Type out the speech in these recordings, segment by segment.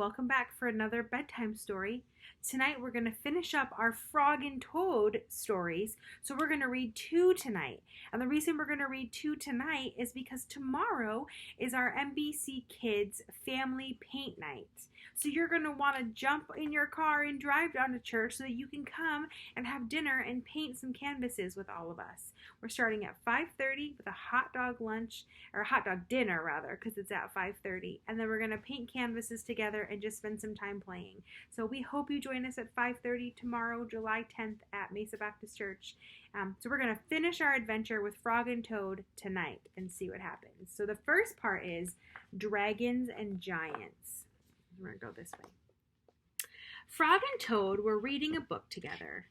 welcome back for another bedtime story. Tonight we're going to finish up our Frog and Toad stories. So we're going to read two tonight. And the reason we're going to read two tonight is because tomorrow is our MBC Kids Family Paint Night. So you're going to want to jump in your car and drive down to church so that you can come and have dinner and paint some canvases with all of us. We're starting at 5:30 with a hot dog lunch, or a hot dog dinner rather, because it's at 5:30. And then we're going to paint canvases together and just spend some time playing. So we hope you join us at 5:30 tomorrow, July 10th at Mesa Baptist Church. So we're going to finish our adventure with Frog and Toad tonight and see what happens. So the first part is Dragons and Giants. We're going to go this way. Frog and Toad were reading a book together.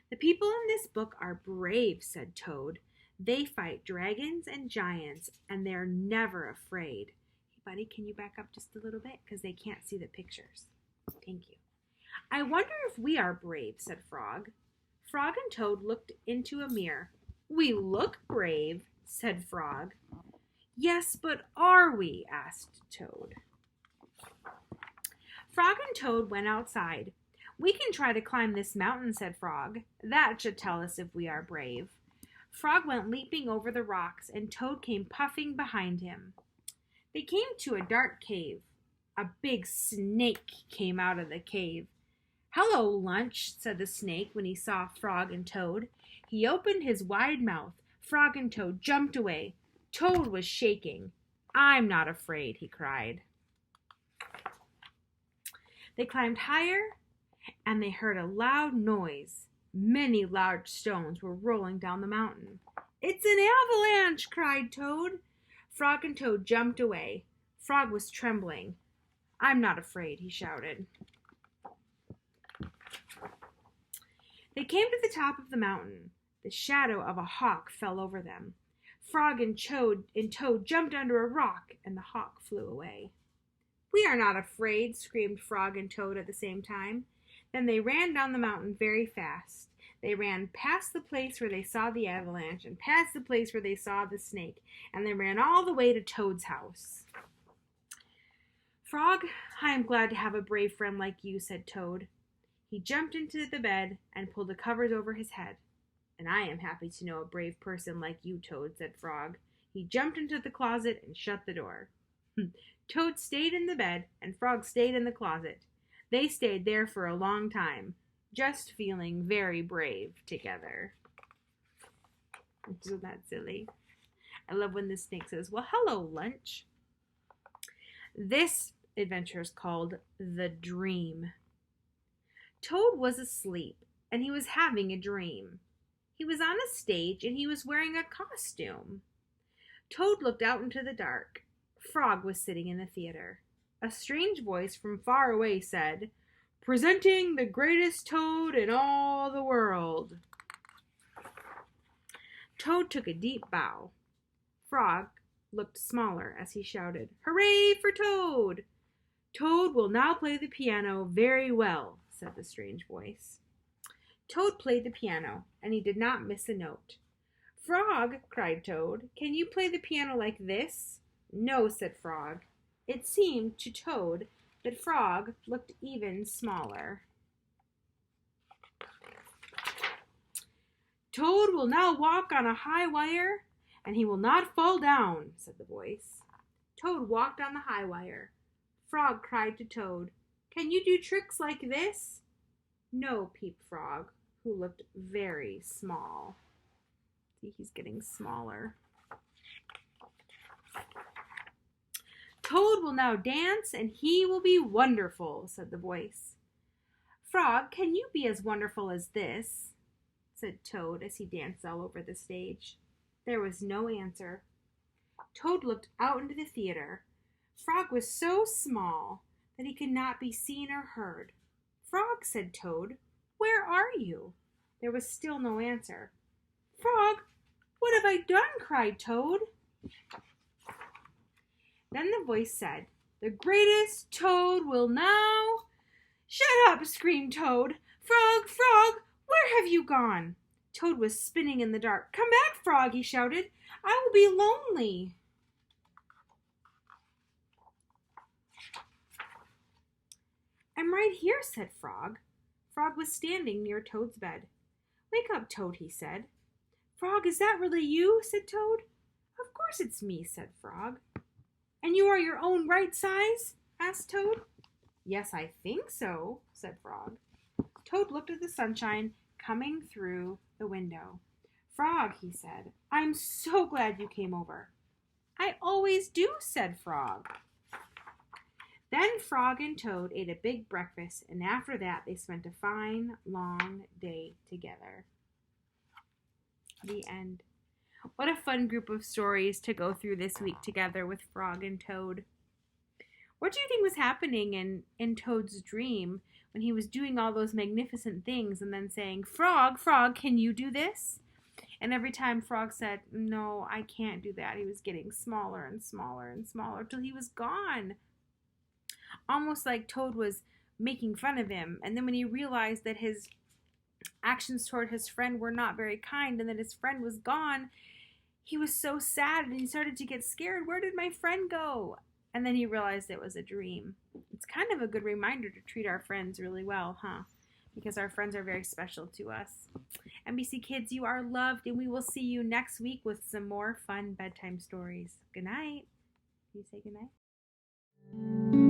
"The people in this book are brave," said Toad. "They fight dragons and giants, and they're never afraid." Hey, buddy, can you back up just a little bit? Because they can't see the pictures. Thank you. "I wonder if we are brave," said Frog. Frog and Toad looked into a mirror. "We look brave," said Frog. "Yes, but are we?" asked Toad. Frog and Toad went outside. "We can try to climb this mountain," said Frog. "That should tell us if we are brave." Frog went leaping over the rocks, and Toad came puffing behind him. They came to a dark cave. A big snake came out of the cave. "Hello, Lunch," said the snake when he saw Frog and Toad. He opened his wide mouth. Frog and Toad jumped away. Toad was shaking. "I'm not afraid," he cried. They climbed higher, and they heard a loud noise. Many large stones were rolling down the mountain. "It's an avalanche!" cried Toad. Frog and Toad jumped away. Frog was trembling. "I'm not afraid," he shouted. They came to the top of the mountain. The shadow of a hawk fell over them. Frog and Toad jumped under a rock, and the hawk flew away. "We are not afraid," screamed Frog and Toad at the same time. Then they ran down the mountain very fast. They ran past the place where they saw the avalanche, and past the place where they saw the snake, and they ran all the way to Toad's house. "Frog, I am glad to have a brave friend like you," said Toad. He jumped into the bed and pulled the covers over his head. "And I am happy to know a brave person like you, Toad," said Frog. He jumped into the closet and shut the door. Toad stayed in the bed, and Frog stayed in the closet. They stayed there for a long time, just feeling very brave together. Isn't that silly? I love when the snake says, "Well, hello, Lunch." This adventure is called The Dream. Toad was asleep, and he was having a dream. He was on a stage, and he was wearing a costume. Toad looked out into the dark. Frog was sitting in the theater. A strange voice from far away said, "Presenting the greatest Toad in all the world." Toad took a deep bow. Frog looked smaller as he shouted, "Hooray for Toad!" "Toad will now play the piano very well," said the strange voice. Toad played the piano, and he did not miss a note. "Frog," cried Toad, "can you play the piano like this?" "No," said Frog. It seemed to Toad that Frog looked even smaller. "Toad will now walk on a high wire, and he will not fall down," said the voice. Toad walked on the high wire. Frog cried to Toad, "Can you do tricks like this?" "No," peeped Frog, who looked very small. See, he's getting smaller. "Toad will now dance, and he will be wonderful," said the voice. "Frog, can you be as wonderful as this?" said Toad as he danced all over the stage. There was no answer. Toad looked out into the theater. Frog was so small that he could not be seen or heard. "Frog," said Toad, "where are you?" There was still no answer. "Frog, what have I done?" cried Toad. Then the voice said, "The greatest Toad will now—" "Shut up!" screamed Toad. "Frog, Frog, where have you gone?" Toad was spinning in the dark. "Come back, Frog," he shouted. "I will be lonely." I'm right here, said Frog. Frog was standing near Toad's bed. Wake up, Toad, he said. Frog, is that really you? Said Toad. Of course it's me, said Frog. And you are your own right size? Asked Toad. Yes, I think so, said Frog. Toad looked at the sunshine coming through the window. Frog, he said, I'm so glad you came over. I always do, said Frog. Then Frog and Toad ate a big breakfast, and after that they spent a fine, long day together. The end. What a fun group of stories to go through this week together with Frog and Toad. What do you think was happening in Toad's dream when he was doing all those magnificent things and then saying, Frog, Frog, can you do this? And every time Frog said, no, I can't do that, he was getting smaller and smaller and smaller till he was gone. Almost like Toad was making fun of him. And then when he realized that his actions toward his friend were not very kind and that his friend was gone, he was so sad and he started to get scared. Where did my friend go? And then he realized it was a dream. It's kind of a good reminder to treat our friends really well, huh? Because our friends are very special to us. NBC Kids, you are loved, and we will see you next week with some more fun bedtime stories. Good night. Can you say good night?